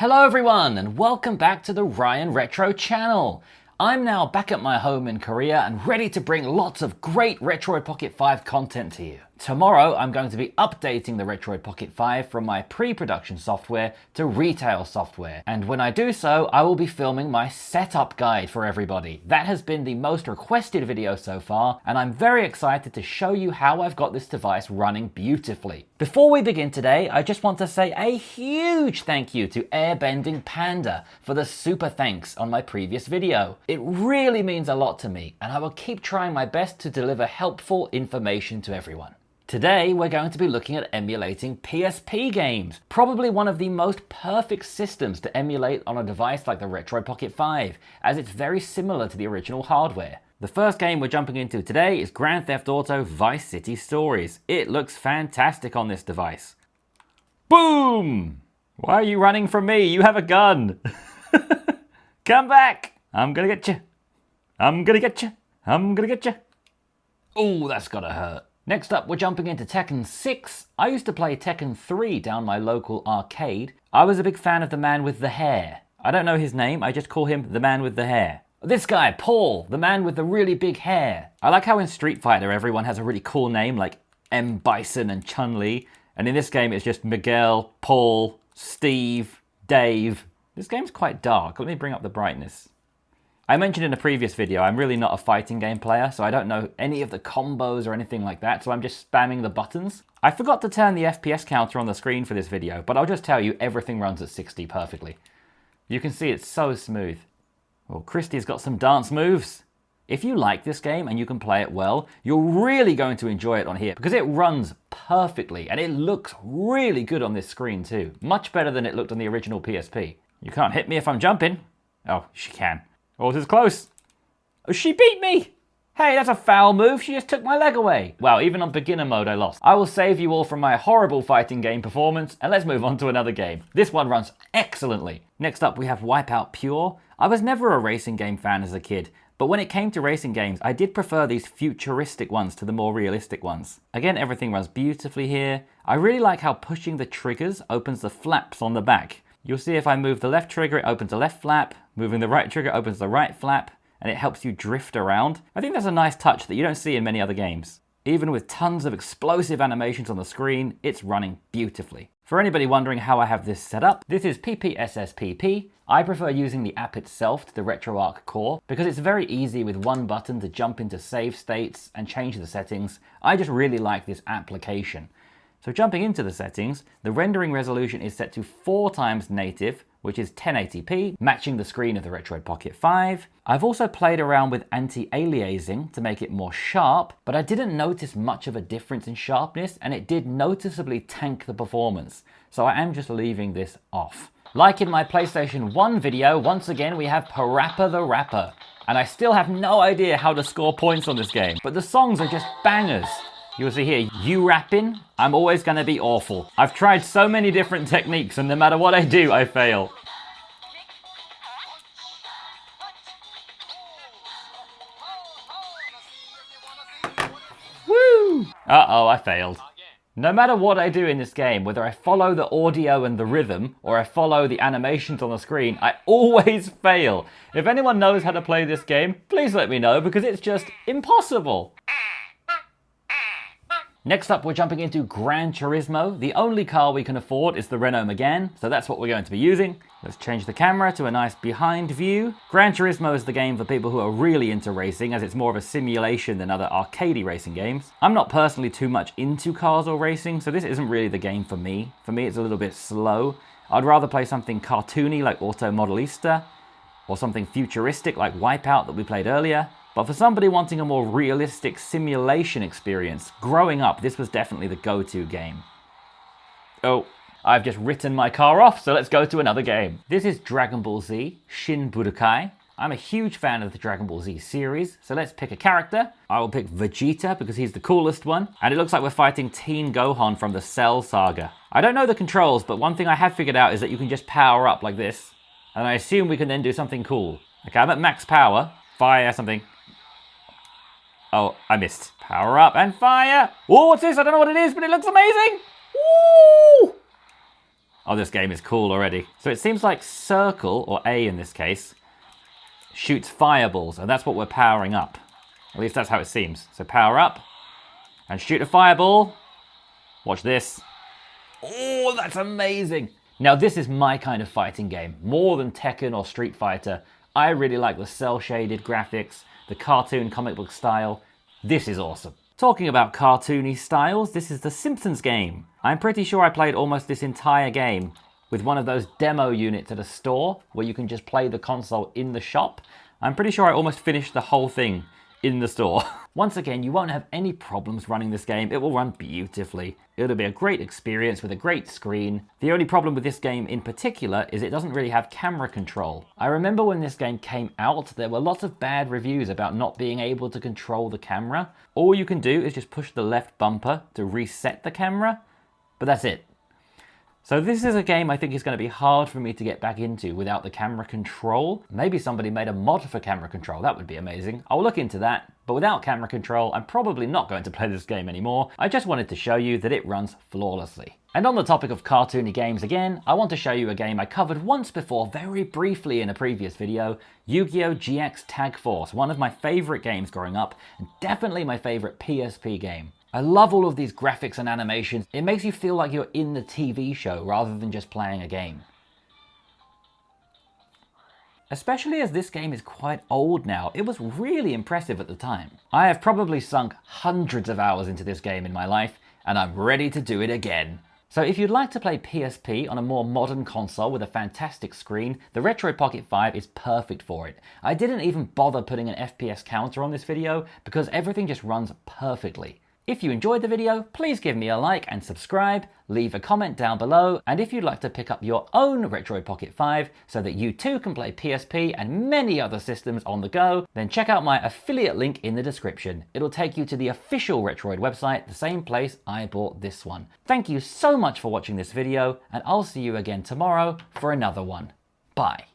Hello everyone and welcome back to the Ryan Retro channel. I'm now back at my home in Korea and ready to bring lots of great Retroid Pocket 5 content to you. Tomorrow I'm going to be updating the Retroid Pocket 5 from my pre-production software to retail software. And when I do so, I will be filming my setup guide for everybody. That has been the most requested video so far, and I'm very excited to show you how I've got this device running beautifully. Before we begin today, I just want to say a huge thank you to Airbending Panda for the super thanks on my previous video. It really means a lot to me, and I will keep trying my best to deliver helpful information to everyone. Today, we're going to be looking at emulating PSP games, probably one of the most perfect systems to emulate on a device like the Retroid Pocket 5, as it's very similar to the original hardware. The first game we're jumping into today is Grand Theft Auto Vice City Stories. It looks fantastic on this device. Boom! Why are you running from me? You have a gun! Come back! I'm gonna get you. I'm gonna get you. I'm gonna get you. Ooh, that's gotta hurt. Next up, we're jumping into Tekken 6. I used to play Tekken 3 down my local arcade. I was a big fan of the man with the hair. I don't know his name, I just call him the man with the hair. This guy, Paul, the man with the really big hair. I like how in Street Fighter everyone has a really cool name like M. Bison and Chun-Li. And in this game it's just Miguel, Paul, Steve, Dave. This game's quite dark. Let me bring up the brightness. I mentioned in a previous video, I'm really not a fighting game player, so I don't know any of the combos or anything like that, so I'm just spamming the buttons. I forgot to turn the FPS counter on the screen for this video, but I'll just tell you, everything runs at 60 perfectly. You can see it's so smooth. Well, Christy's got some dance moves. If you like this game and you can play it well, you're really going to enjoy it on here, because it runs perfectly, and it looks really good on this screen too. Much better than it looked on the original PSP. You can't hit me if I'm jumping. Oh, she can. Oh, this is close. Oh, she beat me! Hey, that's a foul move. She just took my leg away. Wow, even on beginner mode, I lost. I will save you all from my horrible fighting game performance, and let's move on to another game. This one runs excellently. Next up, we have Wipeout Pure. I was never a racing game fan as a kid, but when it came to racing games, I did prefer these futuristic ones to the more realistic ones. Again, everything runs beautifully here. I really like how pushing the triggers opens the flaps on the back. You'll see if I move the left trigger, it opens the left flap. Moving the right trigger opens the right flap, and it helps you drift around. I think that's a nice touch that you don't see in many other games. Even with tons of explosive animations on the screen, it's running beautifully. For anybody wondering how I have this set up, this is PPSSPP. I prefer using the app itself to the RetroArch core because it's very easy with one button to jump into save states and change the settings. I just really like this application. So jumping into the settings, the rendering resolution is set to 4 times native, which is 1080p, matching the screen of the Retroid Pocket 5. I've also played around with anti-aliasing to make it more sharp, but I didn't notice much of a difference in sharpness, and it did noticeably tank the performance. So I am just leaving this off. Like in my PlayStation 1 video, once again we have PaRappa the Rapper. And I still have no idea how to score points on this game, but the songs are just bangers. You'll see here, you rapping, I'm always gonna be awful. I've tried so many different techniques and no matter what I do, I fail. Woo! Uh-oh, I failed. No matter what I do in this game, whether I follow the audio and the rhythm, or I follow the animations on the screen, I always fail. If anyone knows how to play this game, please let me know because it's just impossible. Next up, we're jumping into Gran Turismo. The only car we can afford is the Renault Megane, so that's what we're going to be using. Let's change the camera to a nice behind view. Gran Turismo is the game for people who are really into racing, as it's more of a simulation than other arcadey racing games. I'm not personally too much into cars or racing, so this isn't really the game for me. For me, it's a little bit slow. I'd rather play something cartoony like Auto Modelista, or something futuristic like Wipeout that we played earlier. But for somebody wanting a more realistic simulation experience, growing up, this was definitely the go-to game. Oh, I've just written my car off, so let's go to another game. This is Dragon Ball Z, Shin Budokai. I'm a huge fan of the Dragon Ball Z series, so let's pick a character. I will pick Vegeta because he's the coolest one, and it looks like we're fighting Teen Gohan from the Cell Saga. I don't know the controls, but one thing I have figured out is that you can just power up like this, and I assume we can then do something cool. Okay, I'm at max power. Fire something. Oh, I missed. Power up and fire. Oh, what's this? I don't know what it is, but it looks amazing. Woo! Oh, this game is cool already. So it seems like circle, or A in this case, shoots fireballs, and that's what we're powering up. At least that's how it seems. So power up, and shoot a fireball. Watch this. Oh, that's amazing. Now this is my kind of fighting game. More than Tekken or Street Fighter, I really like the cel-shaded graphics, the cartoon comic book style. This is awesome. Talking about cartoony styles, this is the Simpsons Game. I'm pretty sure I played almost this entire game with one of those demo units at a store where you can just play the console in the shop. I'm pretty sure I almost finished the whole thing in the store. Once again, you won't have any problems running this game. It will run beautifully. It'll be a great experience with a great screen. The only problem with this game in particular is it doesn't really have camera control. I remember when this game came out, there were lots of bad reviews about not being able to control the camera. All you can do is just push the left bumper to reset the camera, but that's it. So this is a game I think is going to be hard for me to get back into without the camera control. Maybe somebody made a mod for camera control, that would be amazing. I'll look into that, but without camera control, I'm probably not going to play this game anymore. I just wanted to show you that it runs flawlessly. And on the topic of cartoony games again, I want to show you a game I covered once before very briefly in a previous video, Yu-Gi-Oh! GX Tag Force, one of my favourite games growing up, and definitely my favourite PSP game. I love all of these graphics and animations. It makes you feel like you're in the TV show rather than just playing a game. Especially as this game is quite old now, it was really impressive at the time. I have probably sunk hundreds of hours into this game in my life, and I'm ready to do it again. So if you'd like to play PSP on a more modern console with a fantastic screen, the Retroid Pocket 5 is perfect for it. I didn't even bother putting an FPS counter on this video because everything just runs perfectly. If you enjoyed the video, please give me a like and subscribe, leave a comment down below, and if you'd like to pick up your own Retroid Pocket 5 so that you too can play PSP and many other systems on the go, then check out my affiliate link in the description. It'll take you to the official Retroid website, the same place I bought this one. Thank you so much for watching this video, and I'll see you again tomorrow for another one. Bye.